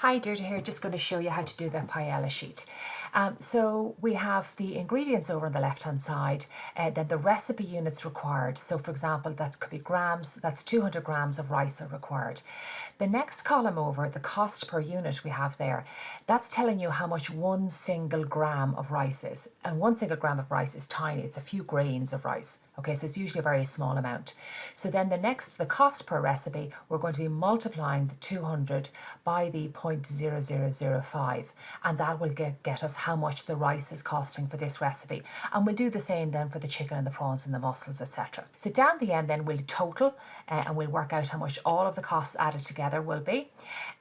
Hi, Deirdre here, just going to show you how to do the paella sheet. So we have the ingredients over on the left hand side, then the recipe units required. So for example, that could be grams, that's 200 grams of rice are required. The next column over, the cost per unit we have there, that's telling you how much 1 single gram of rice is. And 1 single gram of rice is tiny, it's a few grains of rice. Okay, so it's usually a very small amount. So then the cost per recipe, we're going to be multiplying the 200 by the 0.0005, and that will get us how much the rice is costing for this recipe. And we'll do the same then for the chicken and the prawns and the mussels, etc. So down the end then we'll total and we'll work out how much all of the costs added together will be.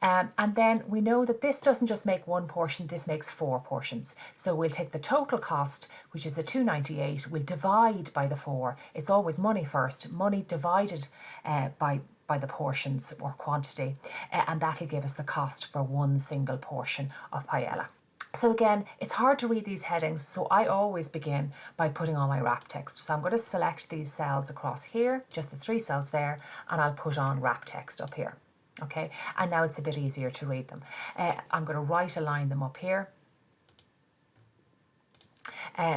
And then we know that this doesn't just make one portion, this makes 4 portions. So we'll take the total cost, which is the 298, we'll divide by the 4. It's always money first, money divided by the portions or quantity, and that'll give us the cost for 1 single portion of paella. So again, it's hard to read these headings, so I always begin by putting on my wrap text. So I'm going to select these cells across here, just the 3 cells there, and I'll put on wrap text up here. Okay, and now it's a bit easier to read them. I'm going to right align them up here.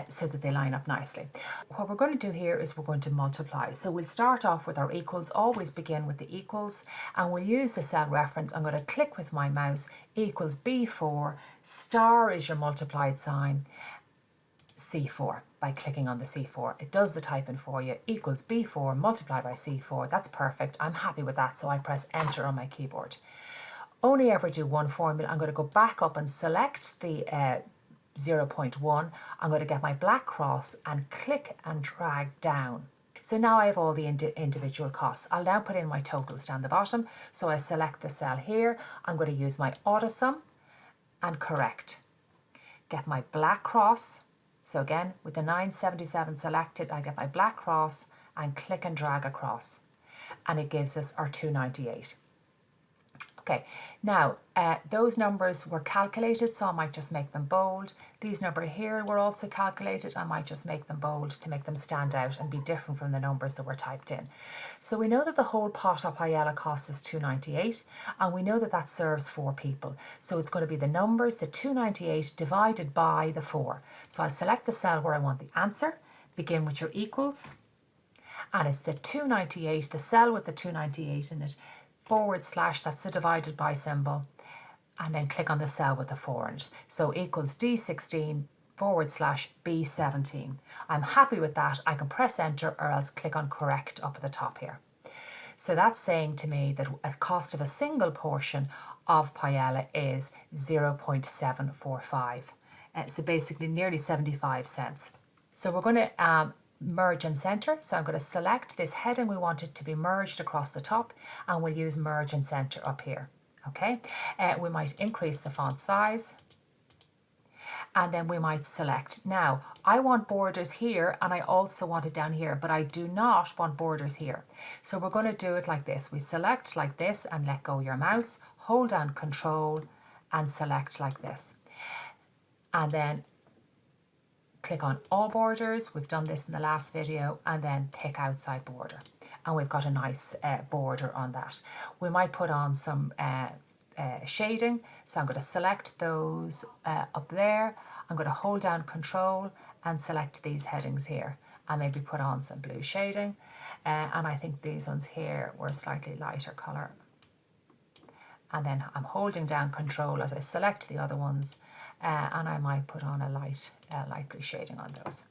So that they line up nicely. What we're going to do here is we're going to multiply. So we'll start off with our equals, always begin with the equals, and we'll use the cell reference. I'm going to click with my mouse, equals B4, star is your multiplied sign, C4, by clicking on the C4. It does the typing for you, equals B4 multiplied by C4. That's perfect. I'm happy with that, so I press enter on my keyboard. Only ever do one formula. I'm going to go back up and select the 0.1, I'm going to get my black cross and click and drag down. So now I have all the individual costs. I'll now put in my totals down the bottom. So I select the cell here. I'm going to use my AutoSum and correct. Get my black cross. So again, with the 977 selected, I get my black cross and click and drag across. And it gives us our 298. Okay, now those numbers were calculated, so I might just make them bold. These numbers here were also calculated. I might just make them bold to make them stand out and be different from the numbers that were typed in. So we know that the whole pot of paella cost is 298, and we know that that serves 4 people. So it's going to be the numbers, the 298 divided by the 4. So I select the cell where I want the answer, begin with your equals, and it's the 298, the cell with the 298 in it, /, that's the divided by symbol, and then click on the cell with the 4 in it. So equals D16 / B17. I'm happy with that. I can press enter or else click on correct up at the top here. So that's saying to me that a cost of a single portion of paella is 0.745. So basically nearly 75 cents. So we're going to merge and center. So I'm going to select this heading. We want it to be merged across the top, and we'll use merge and center up here. Okay, we might increase the font size, and then we might select. Now I want borders here, and I also want it down here, but I do not want borders here. So we're going to do it like this. We select like this and let go your mouse, hold down Control and select like this, and then click on all borders. We've done this in the last video, and then pick outside border, and we've got a nice border on that. We might put on some shading, so I'm going to select those up there. I'm going to hold down Control and select these headings here, and maybe put on some blue shading, and I think these ones here were a slightly lighter colour. And then I'm holding down Control as I select the other ones, and I might put on a light blue shading on those.